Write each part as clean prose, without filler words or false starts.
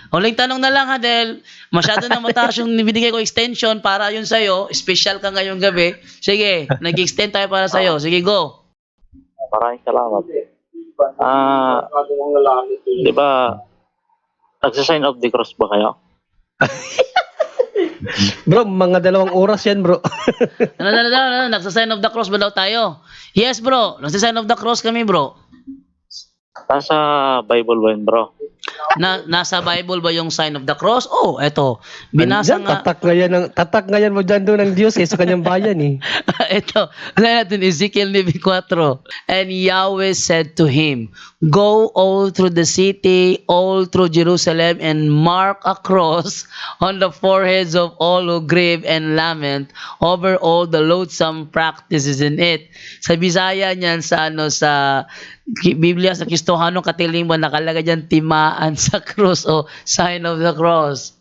Huling tanong na lang ha, dahil masyado na mataas yung binigay ko extension para yun sa'yo. Special ka ngayong gabi. Sige, nag-extend tayo para sa'yo. Sige, go. Maraming salamat. Di ba, nagsa-sign of the cross ba kayo? Bro, mga 2 oras yan, bro. Nagsa-sign of the cross ba daw tayo? Yes, bro. Nagsa-sign of the cross kami, bro. Nasa Bible ba yun, bro? Nasa Bible ba yung sign of the cross? Oh, eto. Binasa Andyan, nga. tatak ngayon mo dyan doon ng Diyos sa kanyang bayan eh. Ito, natin Ezekiel 4. And Yahweh said to him, go all through the city, all through Jerusalem, and mark a cross on the foreheads of all who grieve and lament over all the loathsome practices in it. Sa Bisaya niyan, sa Biblia, sa Kristohanong Katilingban, nakalagay dyan timaan sa cross o sign of the cross.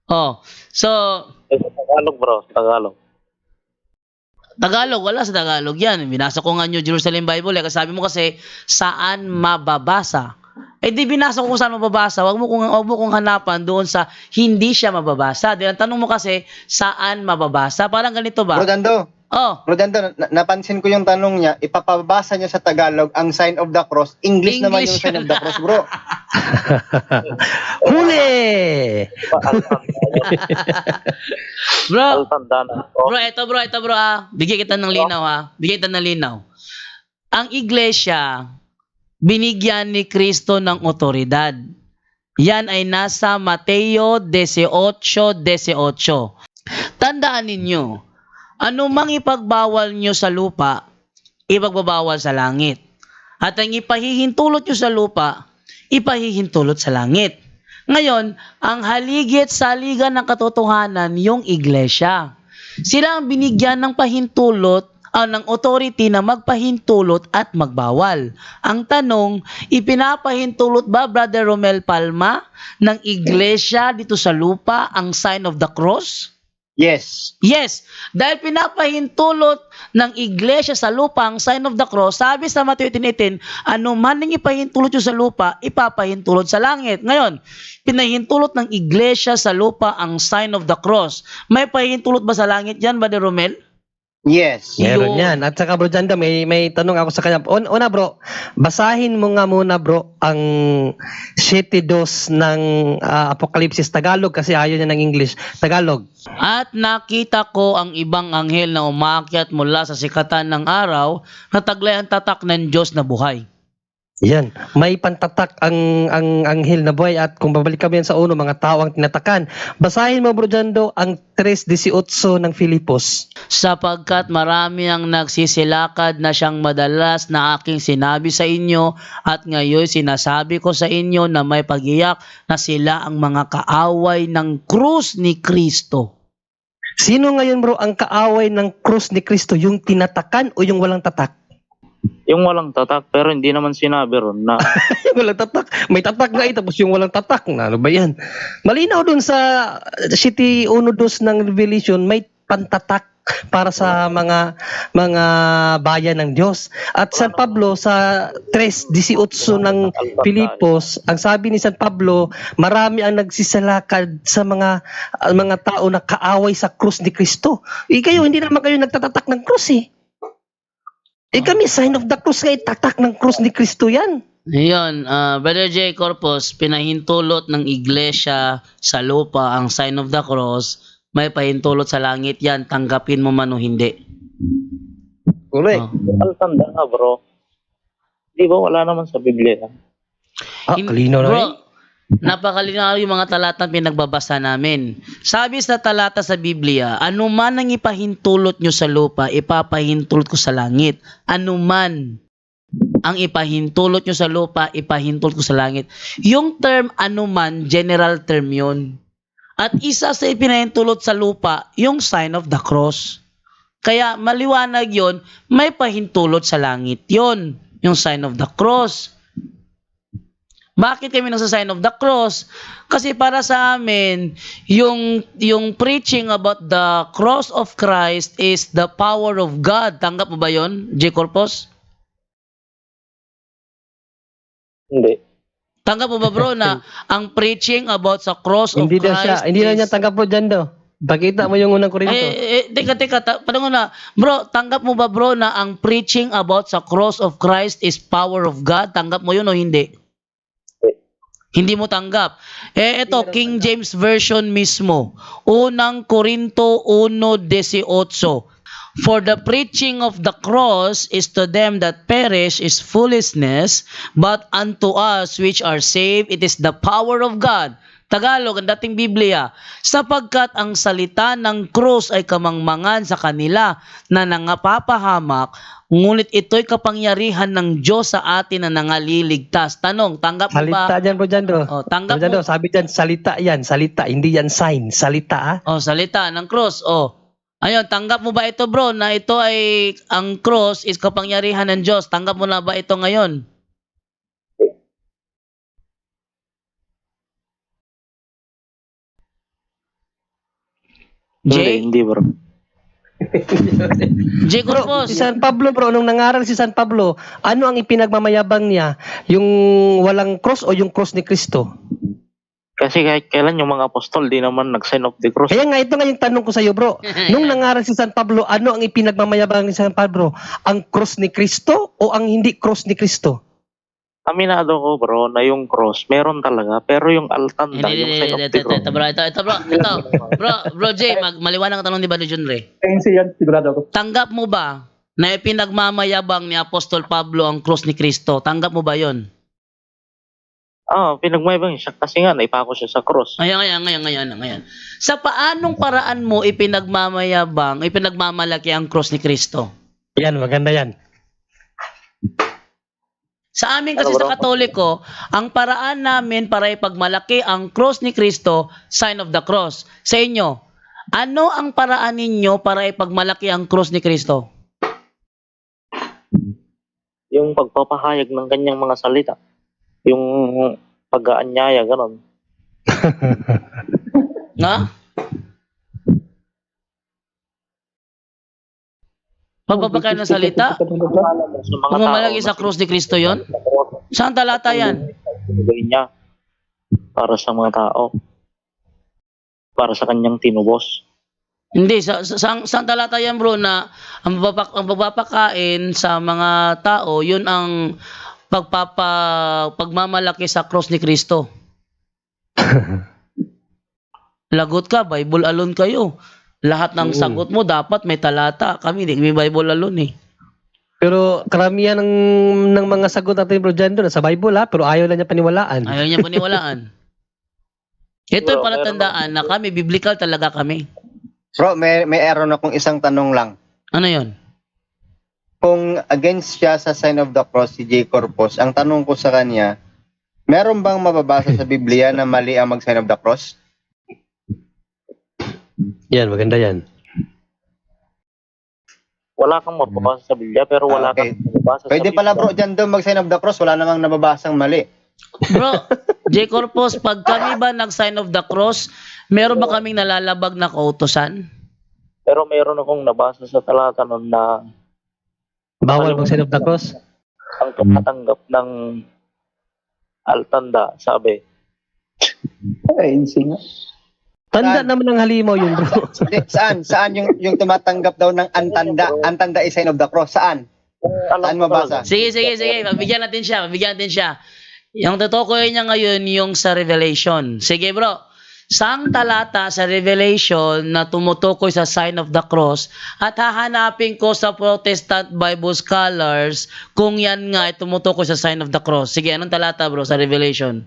Oh, so Sa Tagalog, bro. Tagalog. Tagalog, wala sa Tagalog yan. Binasa ko nga New Jerusalem Bible. Sabi mo kasi, saan mababasa? Eh di binasa ko kung saan mababasa. Wag mo kong hanapan doon sa hindi siya mababasa. Dahil ang tanong mo kasi, saan mababasa? Parang ganito ba? Rodando, Oh, napansin ko yung tanong niya, ipapabasa niya sa Tagalog ang sign of the cross. English naman yung English sign of the cross, bro. Huli! bro, Tandaan. ito bro bigyan kita ng linaw Bigyan kita ng linaw. Ang iglesia, binigyan ni Kristo ng otoridad. Yan ay nasa Mateo 18:18. Tandaan ninyo, anumang ipagbawal nyo sa lupa, ipagbabawal sa langit. At ang ipahihintulot nyo sa lupa, ipahihintulot sa langit. Ngayon, ang haligit saligan ng katotohanan, yung iglesia. Sila ang binigyan ng pahintulot, ng authority na magpahintulot at magbawal. Ang tanong, ipinapahintulot ba, Brother Romel Palma, ng iglesia dito sa lupa ang sign of the cross? Yes. Yes, dahil pinapahintulot ng iglesia sa lupa ang sign of the cross, sabi sa Matthew 18:18, ano man ang ipahintulot nyo sa lupa, ipapahintulot sa langit. Ngayon, pinahintulot ng iglesia sa lupa ang sign of the cross. May pahintulot ba sa langit yan, Brother Romel? Yes. Meron Yun. yan. At saka bro, Janda, may tanong ako sa kanya. Una bro, basahin mo nga muna bro ang 7:2 ng Apokalipsis Tagalog kasi ayaw niya ng English. Tagalog. At nakita ko ang ibang anghel na umakyat mula sa sikatan ng araw na taglay ang tatak ng Diyos na buhay. Yan. May pantatak ang anghel na buhay at kung babalik kami yan sa uno, mga tao ang tinatakan. Basahin mo bro Jando ang 3:18 ng Filipos. Sapagkat marami ang nagsisilakad na siyang madalas na aking sinabi sa inyo at ngayon sinasabi ko sa inyo na may pagiyak na sila ang mga kaaway ng krus ni Kristo. Sino ngayon bro ang kaaway ng krus ni Kristo? Yung tinatakan o yung walang tatak? Yung walang tatak, pero hindi naman sinabi ron na Yung walang tatak. May tatak nga tapos yung walang tatak. Ano ba yan? Malinaw dun sa City 1:2 ng Revelation, may pantatak para sa mga bayan ng Diyos. At San Pablo sa 3:18 ng Filipos, ang sabi ni San Pablo, marami ang nagsisalakad sa mga tao na kaaway sa krus ni Kristo. Kayo, hindi naman kayo nagtatatak ng krus eh. Kami, sign of the cross, kaya tatak ng krus ni Kristo yan. Ayun, Brother J. Corpus, pinahintulot ng iglesia sa lupa ang sign of the cross, may pahintulot sa langit yan, tanggapin mo man o hindi. Correct. tanda nga, bro. Di ba wala naman sa Biblia? Kalinaw na Bro, rin. napakalinaw yung mga talatang pinagbabasa namin. Sabi sa talata sa Biblia, anuman ang ipahintulot nyo sa lupa, ipapahintulot ko sa langit. Anuman ang ipahintulot nyo sa lupa, ipahintulot ko sa langit. Yung term anuman, general term yun. At isa sa ipinahintulot sa lupa, yung sign of the cross. Kaya maliwanag yon, may pahintulot sa langit yon, yung sign of the cross. Bakit kami nasa sign of the cross? Kasi para sa amin, yung preaching about the cross of Christ is the power of God. Tanggap mo ba yun, J. Corpus? Hindi. Tanggap mo ba bro na ang preaching about sa cross of Hindi daw Christ siya, hindi na is- niya tanggap bro dyan daw. Pakita mo yung unang Korinto. teka, paano na, bro, tanggap mo ba bro na ang preaching about sa cross of Christ is power of God? Tanggap mo yun o hindi? Hindi mo tanggap. Ito, King James Version mismo. Unang Korinto 1:18. For the preaching of the cross is to them that perish is foolishness, but unto us which are saved, it is the power of God. Tagalog, ang dating Biblia, sapagkat ang salita ng krus ay kamangmangan sa kanila na nangapapahamak, ngunit ito'y kapangyarihan ng Diyos sa atin na nangaliligtas. Tanong, tanggap mo ba? Salita dyan bro dyan bro. Tanggap Bro dyan, mo? bro, sabi dyan, salita yan, salita, hindi yan sign, salita Salita ng cross. Ayun, tanggap mo ba ito bro na ito ay ang cross is kapangyarihan ng Diyos? Tanggap mo na ba ito ngayon? Jay? Hindi bro. Jay Bro, Corpus. si San Pablo bro, nung nangaral si San Pablo, ano ang ipinagmamayabang niya? Yung walang cross o yung cross ni Kristo? Kasi kahit kailan yung mga apostol, di naman nag-sign of the cross. Kaya nga, ito nga yung tanong ko sa iyo bro. Nung nangaral si San Pablo, ano ang ipinagmamayabang ni San Pablo? Ang cross ni Kristo o ang hindi cross ni Kristo? Aminado ko bro na yung cross, meron talaga. Pero yung altanda, yung sign of the cross. Bro, Jay, maliwanag ang tanong ni Brother John Ray. Tanggap mo ba na ipinagmamayabang ni Apostol Pablo ang cross ni Kristo? Tanggap mo ba yon? Pinagmayabang siya kasi nga, naipako siya sa cross. Ngayon. Sa paanong paraan mo ipinagmamalaki ang cross ni Kristo? Yan, maganda yan. Sa amin kasi sa Katoliko, ang paraan namin para ipagmalaki ang cross ni Kristo, sign of the cross. Sa inyo, ano ang paraan ninyo para ipagmalaki ang cross ni Kristo? Yung pagpapahayag ng kanyang mga salita. Yung pag-aanyaya, gano'n. Nga? Pagpapakain ng salita? Sa mga Pumamalaki sa cross ni Kristo yon? Saan talata yan? Binigay niya para sa mga tao. Para sa kanyang tinubos. Hindi, saan talata yan bro na ang pagpapakain sa mga tao, yun ang pagmamalaki sa cross ni Kristo. Lagot ka, Bible alone kayo. Lahat ng sagot mo dapat may talata. Kami hindi may Bible alone eh. Pero karamihan ng mga sagot natin bro dyan doon sa Bible pero ayaw lang niya paniwalaan. Ayaw niya paniwalaan. Ito'y palatandaan na kami, biblical talaga kami. Bro, may error akong isang tanong lang. Ano yon? Kung against siya sa sign of the cross, si J. Corpus, ang tanong ko sa kanya, meron bang mababasa sa Biblia na mali ang mag-sign of the cross? Yan, maganda yan. Wala kang mababasa sa Biblia, pero wala Okay. kang mababasa sa Pwede pala bro, dyan doon mag-sign of the cross, wala namang nababasang mali. Bro, J. Corpus, pag kami ba nag-sign of the cross, meron ba kaming nalalabag na kautosan? Pero meron akong nabasa sa talata nun na Bawal mag-sign of the cross? ang tumatanggap ng altanda, sabi. Tanda naman ng halimaw yun bro. Hindi, saan yung tumatanggap daw ng antanda? Antanda is sign of the cross. Saan? Saan mabasa? Sige. Mabigyan natin siya. Yung tutukoy niya ngayon yung sa Revelation. Sige bro. Saang talata sa Revelation na tumutukoy sa sign of the cross at hahanapin ko sa Protestant Bible scholars kung yan nga ay tumutukoy sa sign of the cross. Sige, anong talata bro sa Revelation?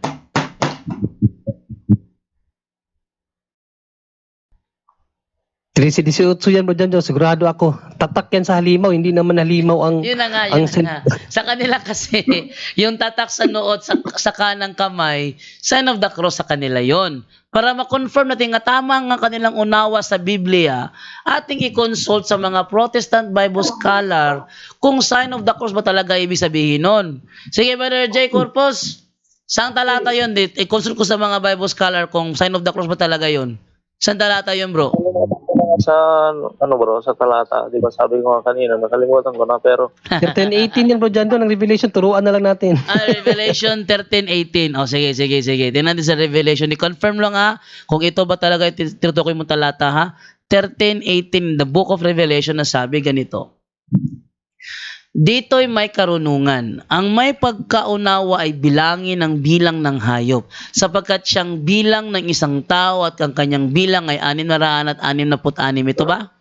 Trisi 18 yan bro dyan, sigurado ako. Tatak yan sa halimaw, hindi naman halimaw ang... Yun na nga. Sa kanila kasi, yung tatak sa noot sa kanang kamay, sign of the cross sa kanila yon. Para ma-confirm natin nga tama nga kanilang unawa sa Biblia, ating i-consult sa mga Protestant Bible scholar kung sign of the cross ba talaga ibig sabihin nun. Sige, Brother J. Corpus, saan talata yun? I-consult ko sa mga Bible scholar kung sign of the cross ba talaga yun. Saan talata yun, bro? sa, ano bro, sa talata, di ba sabi ko nga kanina, nakalimutan ko na, pero 13:18 yan bro, dyan doon, ang Revelation, turuan na lang natin. Revelation 13:18. O sige. Tingnan natin sa Revelation. I-confirm lang ha kung ito ba talaga yung tinutukoy mong talata ha. 13:18, the book of Revelation na sabi ganito. Dito'y may karunungan. Ang may pagkaunawa ay bilangin ang bilang ng hayop, sapagkat siyang bilang ng isang tao at ang kanyang bilang ay 666. Ito ba?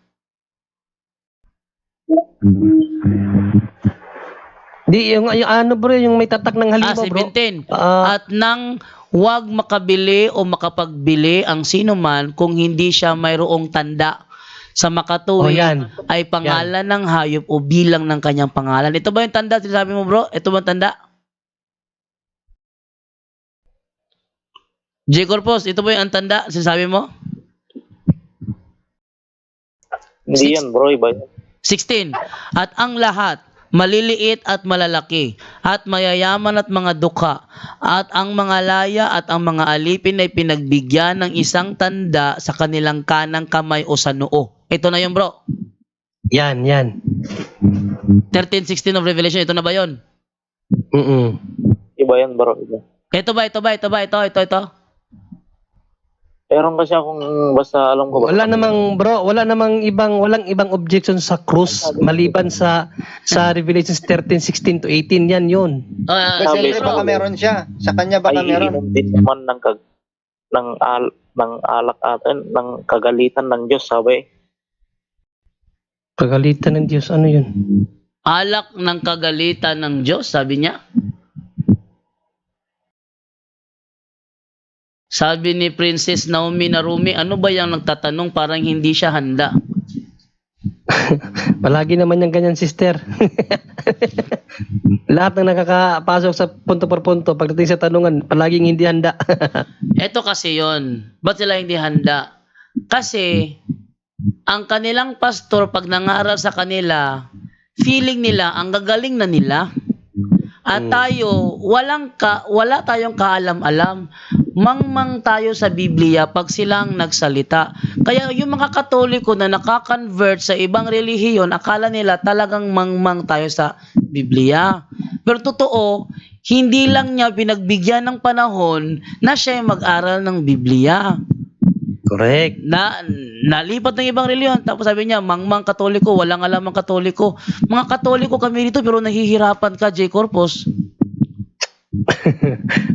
Di, yung ano bro, yung may tatak ng halimaw bro. 17. Ah, At nang huwag makabili o makapagbili ang sino man kung hindi siya mayroong tanda sa makatuwid yan. ay pangalan ng hayop o bilang ng kanyang pangalan. Ito ba yung tanda? Sinasabi mo bro? Ito ba yung tanda? J. Corpus, ito ba yung tanda? Sinasabi mo? hindi yan bro, iba yan. 16. At ang lahat, maliliit at malalaki, at mayayaman at mga dukha, at ang mga laya at ang mga alipin ay pinagbigyan ng isang tanda sa kanilang kanang kamay o sa noo. Ito na yun bro. yan. 13:16 of Revelation, ito na ba yun? Iba yan bro, iba. Ito. Meron kasi akong, basta alam ko ba? Wala namang walang ibang objection sa cross maliban sa Revelation 13:16 to 18 yan yun. Kasi Sabi, baka meron siya. Sa kanya baka ay meron. iinom din naman ng alak atin, ng kagalitan ng Diyos, sabi. Kagalitan ng Diyos, ano yun? Alak ng kagalitan ng Diyos, sabi niya. Sabi ni Princess Naomi Narumi, ano ba yung nagtatanong, parang hindi siya handa. Palagi naman yung ganyan, sister. Lahat ng nakakapasok sa punto por punto, pagdating sa tanungan, palaging hindi handa. Ito kasi yon. Ba't sila hindi handa? Kasi, ang kanilang pastor, pag nangaral sa kanila, feeling nila, ang gagaling na nila. At tayo, wala tayong kaalam-alam. Mangmang tayo sa Biblia pag silang nagsalita. Kaya yung mga Katoliko na nakakonvert sa ibang relihiyon, akala nila talagang mangmang tayo sa Biblia. Pero totoo, hindi lang niya pinagbigyan ng panahon na siya mag-aral ng Biblia. Correct. Nalipat ng ibang reliyon, tapos sabi niya, mangmang Katoliko, walang alam ang Katoliko. Mga Katoliko kami dito, pero nahihirapan ka, J. Corpus.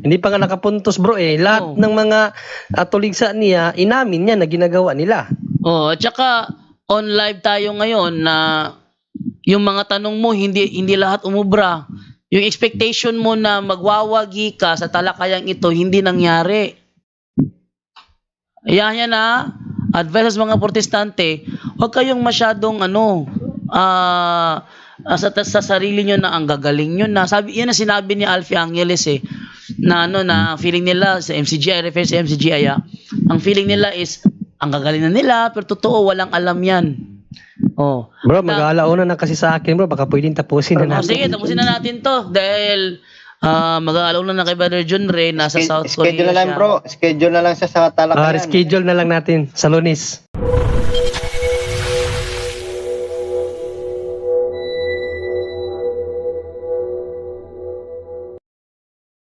Hindi pa nga nakapuntos bro eh. Lahat ng mga tuligsa niya, inamin niya na ginagawa nila. At saka on live tayo ngayon na yung mga tanong mo hindi lahat umubra. Yung expectation mo na magwawagi ka sa talakayang ito hindi nangyari. Ayan yan na advice sa mga protestante, huwag kayong masyadong sa sarili nyo na ang gagaling nyo na. Yan ang sinabi ni Alfie Angeles na feeling nila sa MCGI, refer sa MCGI, ang feeling nila is ang gagaling na nila, pero totoo walang alam yan. Bro, mag-aalauna na kasi sa akin bro, baka pwedeng tapusin na natin. Sige, tapusin na natin to dahil mag-aalauna na kay Brother John Ray, nasa South Korea Schedule na lang siya. bro. Schedule na lang siya sa talakayan. Schedule na lang natin sa Lunes.